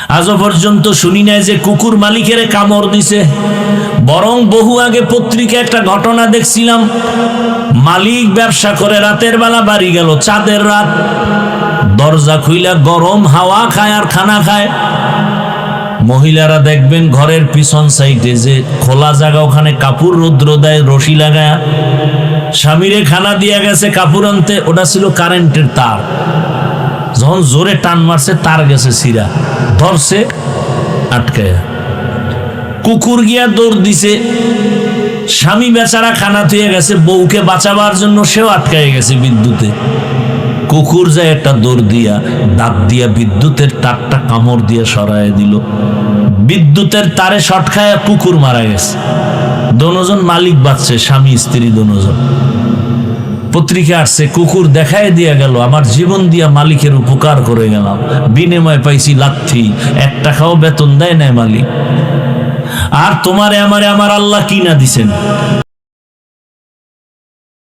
আজও পর্যন্ত শুনি নাই যে কুকুর মালিকের কামড় দিছে। বরং বহু আগে পত্রিকা একটা ঘটনা দেখছিলাম, মালিক ব্যবসা করে রাতের বেলা বাড়ি গেল, চাঁদের রাত, দরজা খুইলা গরম হাওয়া খায় আর খানা খায়। মহিলারা দেখবেন ঘরের পিছন সাইডে যে খোলা জায়গা, ওখানে কাপড় রৌদ্র দেয় রশি লাগায়। স্বামীরে খানা দিয়া গেছে কাপড় আনতে, ওটা ছিল কারেন্টের তার। যখন জোরে টান মারছে তার গেছে ছিঁড়া, ধরছে আটকায়া। কুকুর গিয়া দৌড় দিছে, স্বামী বেচারা খানা থুয়ে গেছে, বউকে বাঁচাবার জন্য সেও আটকায় গেছে বিদ্যুতে। কুকুর যায় একটা দৌড় দিয়া দাঁত দিয়া বিদ্যুতের তারটা কামড় দিয়া সরায় দিল। বিদ্যুতের তারে শর্ট খায় কুকুর মারা গেছে। দোনোজন মালিক বাঁচছে, স্বামী স্ত্রী দোনোজন। পত্রিকা আসছে, কুকুর দেখায় দিয়া গেল আমার জীবন দিয়া মালিকের উপকার করে গেলাম, বিনিময় পাইছি লাথি, 1 টাকাও বেতন দেয় নাই মালিক। আর তোমারে আমারে আমার আল্লাহ কি না দিছেন।